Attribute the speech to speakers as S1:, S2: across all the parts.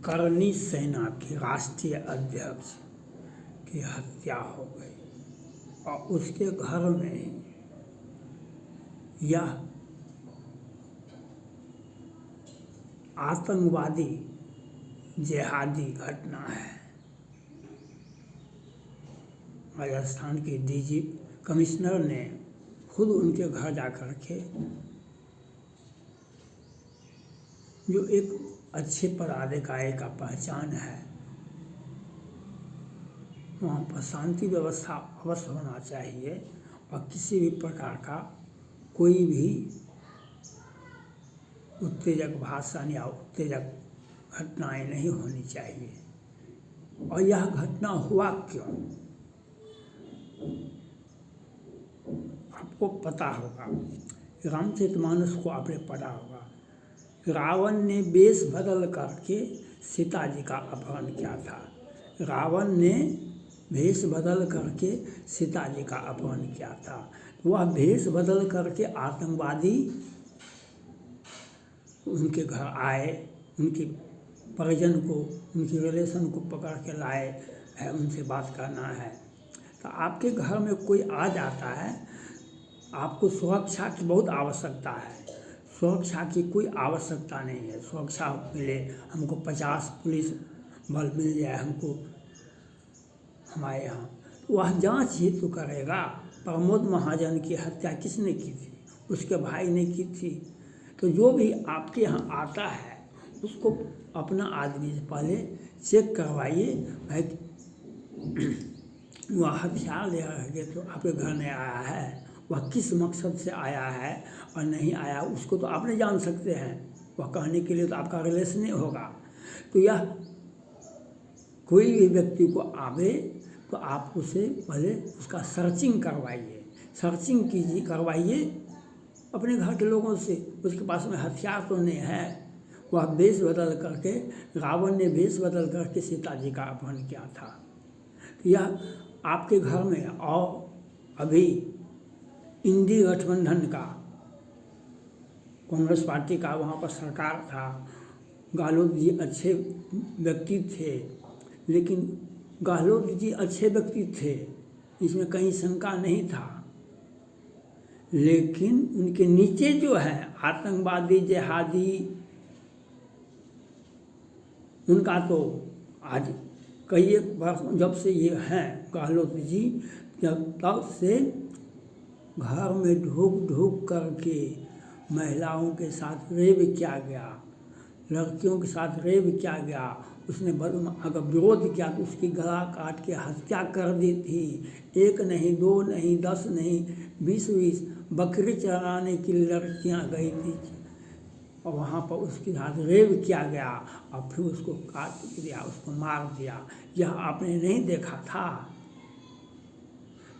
S1: करनी सेना के राष्ट्रीय अध्यक्ष की हत्या हो गई और उसके घर में यह आतंकवादी जिहादी घटना है। राजस्थान के डीजी कमिश्नर ने खुद उनके घर जाकर के जो एक अच्छे पदाधिकारी का पहचान है, वहाँ पर शांति व्यवस्था अवश्य होना चाहिए और किसी भी प्रकार का कोई भी उत्तेजक भाषण या उत्तेजक घटनाएं नहीं होनी चाहिए। और यह घटना हुआ क्यों, आपको पता होगा, रामचरितमानस को आपने पढ़ा होगा। रावण ने वेश बदल करके सीता जी का अपहरण किया था। रावण ने वेश बदल करके सीता जी का अपहरण किया था। वह वेश बदल करके आतंकवादी उनके घर आए, उनके परिजन को, उनके रिलेशन को पकड़ के लाए है, उनसे बात करना है। तो आपके घर में कोई आ जाता है, आपको सुरक्षा की बहुत आवश्यकता है। सुरक्षा की कोई आवश्यकता नहीं है। सुरक्षा मिले, हमको 50 पुलिस बल मिल जाए हमको हमारे यहाँ, वह जांच ही तो करेगा। प्रमोद महाजन की हत्या किसने की थी? उसके भाई ने की थी। तो जो भी आपके यहाँ आता है उसको अपना आदमी से पहले चेक करवाइए, भाई वह हथियार ले करके तो आपके घर में आया है, वह किस मकसद से आया है और नहीं आया उसको तो आप नहीं जान सकते हैं। वह कहने के लिए तो आपका रिलेशन नहीं होगा। तो यह कोई भी व्यक्ति को आवे तो आप उसे पहले उसका सर्चिंग करवाइए, सर्चिंग कीजिए, करवाइए अपने घर के लोगों से। उसके पास में हथियार तो नहीं है। वह वेश बदल करके, रावण ने वेश बदल करके सीता जी का अपहरण किया था। तो यह आपके घर में, और अभी इंडी गठबंधन का, कांग्रेस पार्टी का वहाँ पर सरकार था। गहलोत जी अच्छे व्यक्ति थे, लेकिन गहलोत जी अच्छे व्यक्ति थे, इसमें कहीं शंका नहीं था। लेकिन उनके नीचे जो है आतंकवादी जिहादी, उनका तो आज कई वर्ष जब से ये हैं गहलोत जी, जब तब से घर में ढूक ढूक करके महिलाओं के साथ रेप किया गया, लड़कियों के साथ रेप किया गया। उसने अगर विरोध किया तो उसकी गला काट के हत्या कर दी थी। 1 नहीं, 2 नहीं, 10 नहीं, 20 बकरी चराने की लड़कियां गई थी और वहाँ पर उसके साथ रेप किया गया और फिर उसको काट दिया, उसको मार दिया। यह आपने नहीं देखा था?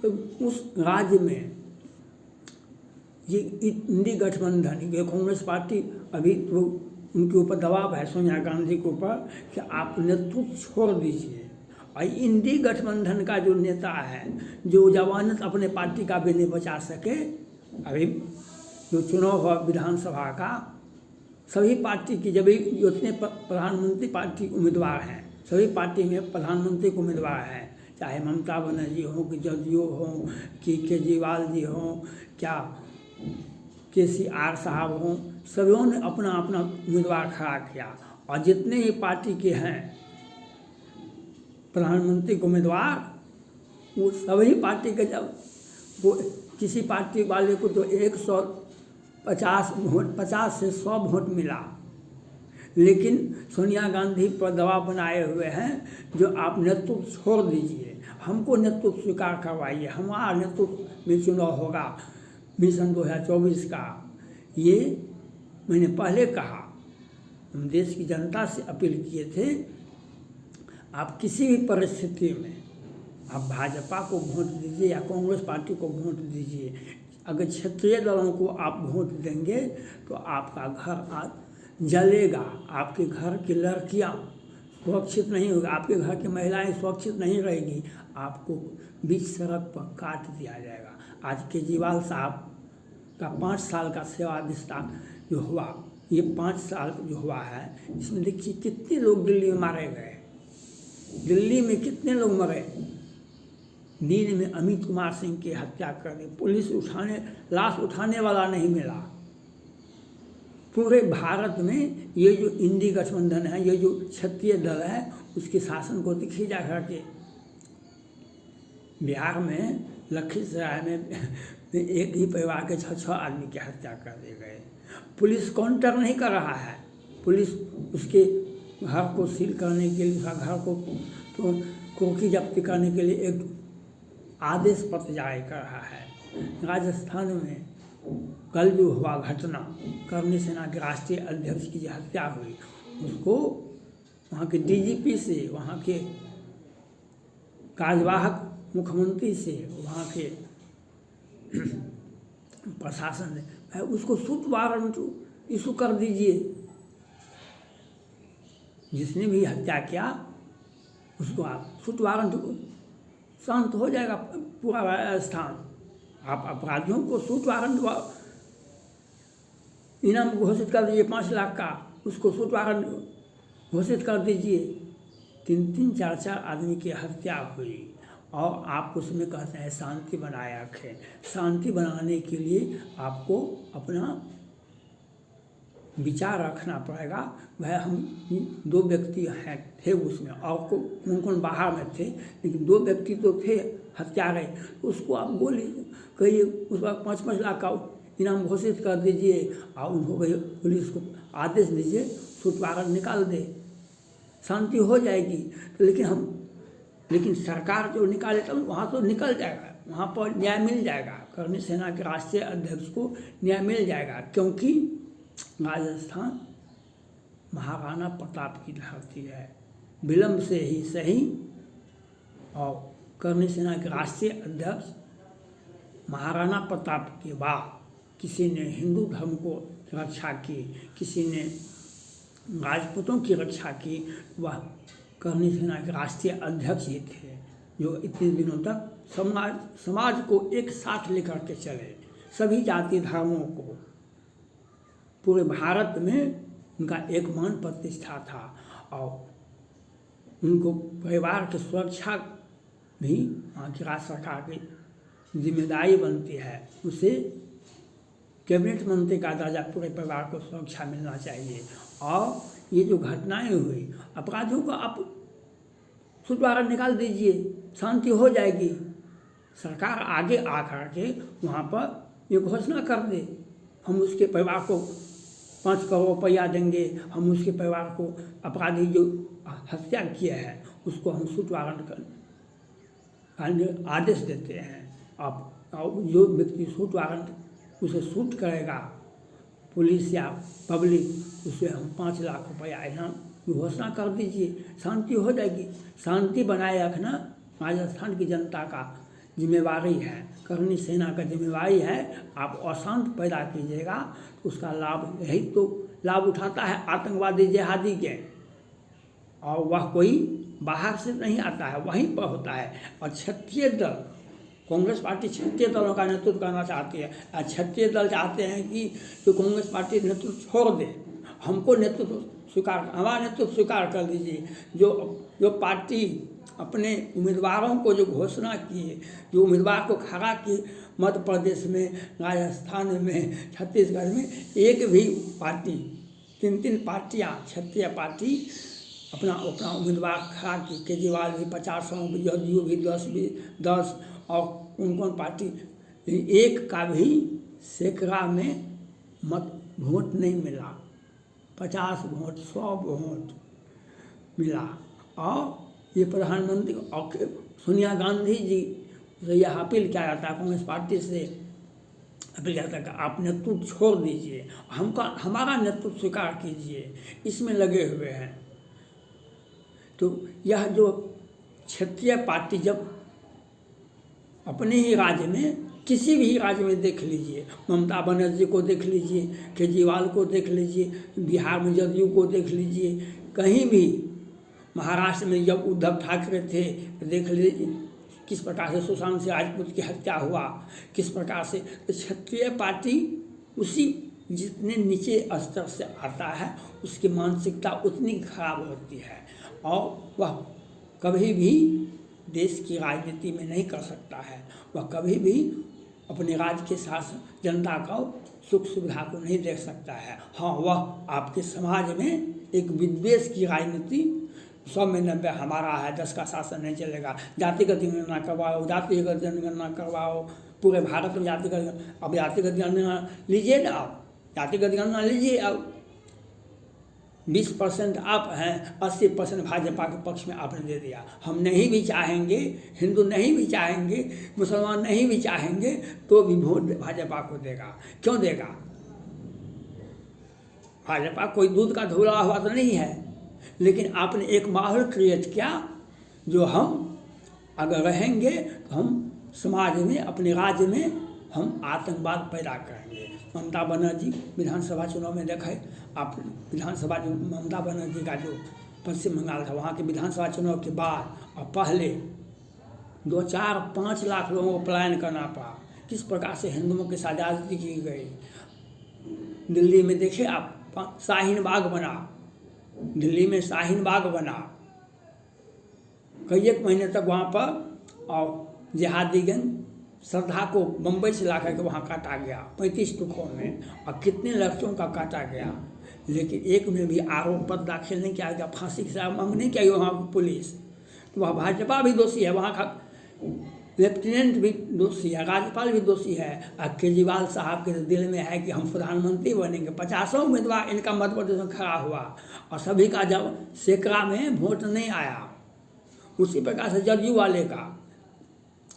S1: तो उस राज्य में ये इंडी गठबंधन, ये कांग्रेस पार्टी, अभी तो उनके ऊपर दबाव है सोनिया गांधी के ऊपर कि आप नेतृत्व छोड़ दीजिए। और इंडी गठबंधन का जो नेता है, जो जमानत अपने पार्टी का भी नहीं बचा सके, अभी जो चुनाव हुआ विधानसभा का, सभी पार्टी की, जब जितने प्रधानमंत्री पार्टी उम्मीदवार हैं, सभी पार्टी में प्रधानमंत्री के उम्मीदवार हैं, चाहे ममता बनर्जी हो, कि जदयू हो, कि केजरीवाल जी हो, क्या KCR साहब हों, सभी ने अपना अपना उम्मीदवार खड़ा किया। और जितने ही पार्टी के हैं प्रधानमंत्री के उम्मीदवार, वो सभी पार्टी के, जब वो किसी पार्टी वाले को तो 150 वोट, 50 से 100 वोट मिला, लेकिन सोनिया गांधी पर दबाव बनाए हुए हैं जो आप नेतृत्व छोड़ दीजिए, हमको नेतृत्व स्वीकार करवाइए, हमारा नेतृत्व में चुनाव होगा मिशन 2024 का। ये मैंने पहले कहा, हम देश की जनता से अपील किए थे, आप किसी भी परिस्थिति में आप भाजपा को वोट दीजिए या कांग्रेस पार्टी को वोट दीजिए। अगर क्षेत्रीय दलों को आप वोट देंगे तो आपका घर आज जलेगा, आपके घर की लड़कियां सुरक्षित नहीं होगी, आपके घर की महिलाएं सुरक्षित नहीं रहेगी, आपको बीच सड़क पर काट दिया जाएगा। आज केजरीवाल साहब का 5 साल का सेवा विस्तार जो हुआ, ये 5 साल जो हुआ है, इसमें देखिए कितने लोग दिल्ली में मारे गए, दिल्ली में कितने लोग मरे। नींद में अमित कुमार सिंह की हत्या कर दी, पुलिस लाश उठाने वाला नहीं मिला। पूरे भारत में ये जो इंडी गठबंधन है, ये जो क्षत्रिय दल है, उसके शासन को देखिए जा करके। बिहार में लखीसराय में एक ही परिवार के 6 आदमी की हत्या कर दी गए। पुलिस काउंटर नहीं कर रहा है, पुलिस उसके घर को सील करने के लिए, उसका घर को तो कुर्की जब्ती करने के लिए एक आदेश पत्र जारी कर रहा है। राजस्थान में कल जो हुआ घटना, करनी सेना के राष्ट्रीय अध्यक्ष की जो हत्या हुई, उसको वहाँ के डीजीपी से, वहाँ के कार्यवाहक मुख्यमंत्री से, वहाँ के प्रशासन ने उसको सूट वारंट इशू कर दीजिए। जिसने भी हत्या किया उसको आप सूट वारंट, शांत हो जाएगा पूरा राजस्थान। आप अपराधियों को सूट वारंट इनाम घोषित कर दीजिए 5 लाख का, उसको सूट वारंट घोषित कर दीजिए। 3-3, 4-4 आदमी की हत्या हुई और आप उसमें कहते हैं शांति बनाए रखें। शांति बनाने के लिए आपको अपना विचार रखना पड़ेगा। वह हम 2 व्यक्ति थे उसमें, और कौन बाहर में थे, लेकिन 2 व्यक्ति तो थे हत्यारे। उसको आप गोली कहिए, उस वक्त 5-5 लाख का इनाम घोषित कर दीजिए और उनको पुलिस को आदेश दीजिए सूट वारंट निकाल दे, शांति हो जाएगी। तो लेकिन सरकार जो निकाले तो वहाँ तो निकल जाएगा, वहाँ पर न्याय मिल जाएगा। करनी सेना के राष्ट्रीय अध्यक्ष को न्याय मिल जाएगा, क्योंकि राजस्थान महाराणा प्रताप की धरती है। विलंब से ही सही, और करनी सेना के राष्ट्रीय अध्यक्ष महाराणा प्रताप के बाद किसी ने हिंदू धर्म को रक्षा की, किसी ने राजपूतों की रक्षा की, वह करनी सेना के राष्ट्रीय अध्यक्ष ही थे, जो इतने दिनों तक समाज को एक साथ लेकर के चले, सभी जाति धर्मों को। पूरे भारत में उनका एक मान प्रतिष्ठा था, और उनको परिवार की सुरक्षा भी वहाँ की राज्य सरकार की जिम्मेदारी बनती है। उसे कैबिनेट मंत्री का दर्जा, पूरे परिवार को सुरक्षा मिलना चाहिए। और ये जो घटनाएं हुई, अपराधियों को आप सूट वारंट निकाल दीजिए, शांति हो जाएगी। सरकार आगे आकर के वहाँ पर ये घोषणा कर दे, हम उसके परिवार को 5 करोड़ रुपया देंगे, हम उसके परिवार को, अपराधी जो हत्या किया है उसको हम सूट वारंट कर आदेश देते हैं। आप जो व्यक्ति सूट वारंट उसे सूट करेगा, पुलिस या पब्लिक, उसे हम 5 लाख रुपया इनाम घोषणा कर दीजिए, शांति हो जाएगी। शांति बनाए रखना राजस्थान की जनता का जिम्मेवारी है, करनी सेना का जिम्मेवारी है। आप अशांत पैदा कीजिएगा तो उसका लाभ यही तो लाभ उठाता है आतंकवादी जिहादी के, और वह कोई बाहर से नहीं आता है, वहीं पर होता है। और क्षत्रिय दल, कांग्रेस पार्टी क्षत्रिय दलों का नेतृत्व करना चाहती है, और क्षत्रिय दल चाहते हैं कि जो कांग्रेस पार्टी नेतृत्व छोड़ दे, हमको नेतृत्व स्वीकार, हमारा नेतृत्व स्वीकार कर दीजिए। जो पार्टी अपने उम्मीदवारों को जो घोषणा किए, जो उम्मीदवार को खड़ा किए, मध्य प्रदेश में, राजस्थान में, छत्तीसगढ़ में, एक भी पार्टी, 3 पार्टियां, क्षत्रिय पार्टी अपना उम्मीदवार खड़ा की। केजरीवाल भी 50 हों, जदयू भी 10, और कौन पार्टी, एक का भी सैकड़ा में वोट नहीं मिला, 50 वोट, 100 वोट मिला। और ये प्रधानमंत्री और सोनिया गांधी जी से यह अपील किया जाता है, कांग्रेस पार्टी से अपील किया जाता है कि आप नेतृत्व छोड़ दीजिए, हमारा नेतृत्व स्वीकार कीजिए, इसमें लगे हुए हैं। तो यह जो क्षेत्रीय पार्टी जब अपने ही राज्य में, किसी भी राज्य में देख लीजिए, ममता बनर्जी को देख लीजिए, केजरीवाल को देख लीजिए, बिहार में जदयू को देख लीजिए, कहीं भी, महाराष्ट्र में जब उद्धव ठाकरे थे, देख लीजिए किस प्रकार से सुशांत सिंह राजपूत की हत्या हुआ, किस प्रकार से। तो क्षत्रिय पार्टी उसी जितने नीचे स्तर से आता है उसकी मानसिकता उतनी खराब होती है और वह कभी भी देश की राजनीति में नहीं कर सकता है। वह कभी भी अपने राज्य के साथ जनता का सुख सुविधा को नहीं देख सकता है। हाँ, वह आपके समाज में एक विद्वेष की राजनीति 100 में 90 हमारा है, 10 का शासन नहीं चलेगा, जातिगत जनगणना करवाओ, जातिगत जनगणना करवाओ, पूरे भारत में जातिगत, अब जातिगत जनगणना लीजिए ना, आप जातिगत गणना लीजिए। अब 20% आप हैं, 80% भाजपा के पक्ष में आपने दे दिया। हम नहीं भी चाहेंगे, हिंदू नहीं भी चाहेंगे, मुसलमान नहीं भी चाहेंगे तो भी वोट भाजपा को देगा। क्यों देगा? भाजपा कोई दूध का धुला हुआ तो नहीं है, लेकिन आपने एक माहौल क्रिएट किया जो हम अगर रहेंगे तो हम समाज में, अपने राज्य में हम आतंकवाद पैदा करेंगे। ममता बनर्जी विधानसभा चुनाव में देखा है आप, विधानसभा जो ममता बनर्जी का जो पश्चिम बंगाल था, वहाँ के विधानसभा चुनाव के बाद और पहले 2, 4, 5 लाख लोगों को पलायन करना पड़ा। किस प्रकार से हिंदुओं की आज़ादी की गई। दिल्ली में देखिए आप, शाहीन बाग बना, दिल्ली में शाहीन बाग बना, कई एक महीने तक वहाँ पर, और जिहादीगंज श्रद्धा को बम्बई से ला करके वहाँ काटा गया 35 टुकड़ों में, और कितने लड़कियों का काटा गया, लेकिन एक में भी आरोप पत्र दाखिल नहीं किया गया, फांसी की सजा मांग नहीं किया गया वहाँ की पुलिस। तो वह भाजपा भी दोषी है, वहाँ का लेफ्टिनेंट भी दोषी है, राज्यपाल भी दोषी है। और केजरीवाल साहब के दिल में है कि हम प्रधानमंत्री बनेंगे। 50 उम्मीदवार इनका मध्य प्रदेश में खड़ा हुआ और सभी का जब सैकड़ा में वोट नहीं आया। उसी प्रकार से जदयू वाले का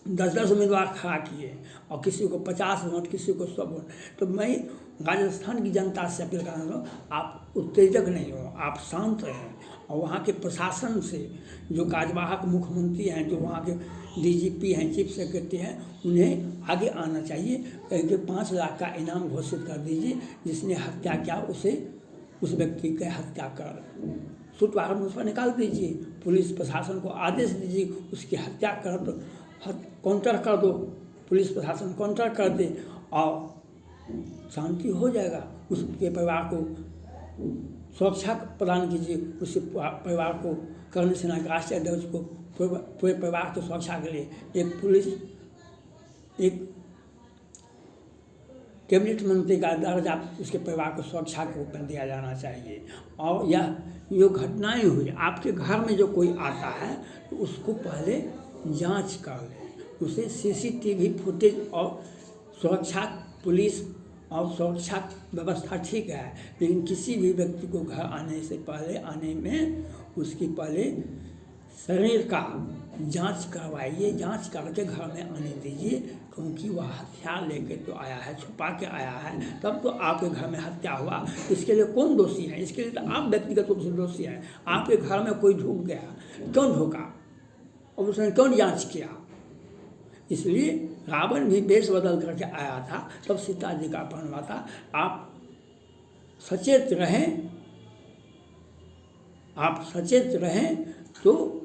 S1: 10-10 उम्मीदवार खड़ा किए और किसी को 50 वोट, किसी को 100 वोट। तो मैं राजस्थान की जनता से अपील करना चाहूँ, आप उत्तेजक नहीं हो, आप शांत रहें। और वहाँ के प्रशासन से जो कार्यवाहक मुख्यमंत्री हैं, जो वहाँ के डीजीपी हैं, चीफ सेक्रेटरी हैं, उन्हें आगे आना चाहिए। कि 5 लाख का इनाम घोषित कर दीजिए, जिसने हत्या किया उसे, उस व्यक्ति की हत्या कर सूट वारंट उस पर निकाल दीजिए। पुलिस प्रशासन को आदेश दीजिए उसकी हत्या कर दो, काउंटर कर दो, पुलिस प्रशासन काउंटर कर दे और शांति हो जाएगा। उसके परिवार को सुरक्षा प्रदान कीजिए, उस परिवार को कर्ण सेना के राष्ट्रीय अध्यक्ष को पूरे परिवार की सुरक्षा के लिए एक पुलिस, एक कैबिनेट मंत्री का दर्जा उसके परिवार को सुरक्षा के रूप में दिया जाना चाहिए। और यह जो घटनाएं हुई, आपके घर में जो कोई आता है तो उसको पहले जांच कर ले, उसे सीसीटीवी फुटेज और सुरक्षा, पुलिस और सुरक्षा व्यवस्था ठीक है, लेकिन किसी भी व्यक्ति को घर आने से पहले, आने में उसकी पहले शरीर का जांच करवाइए, जांच करके घर में आने दीजिए। क्योंकि वह हथियार लेके तो आया है, छुपा के आया है, तब तो आपके घर में हत्या हुआ। इसके लिए कौन दोषी है? इसके लिए तो आप व्यक्तिगत रूप से दोषी हैं। आपके घर में कोई ढुक गया, क्यों ढुका और उसने क्यों जांच किया? इसलिए रावण भी वेश बदल करके आया था, तब सीता जी का अपहरण हुआ था। आप सचेत रहें, आप सचेत रहें तो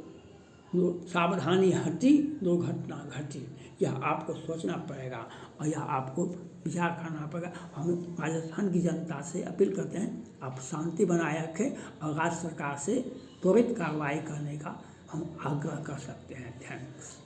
S1: सावधानी हटी, दुर्घटना घटी। यह आपको सोचना पड़ेगा और यह आपको विचार करना पड़ेगा। हम राजस्थान की जनता से अपील करते हैं, आप शांति बनाए रखें और राज्य सरकार से त्वरित कार्रवाई करने का हम आग्रह कर सकते हैं। थैंक्स।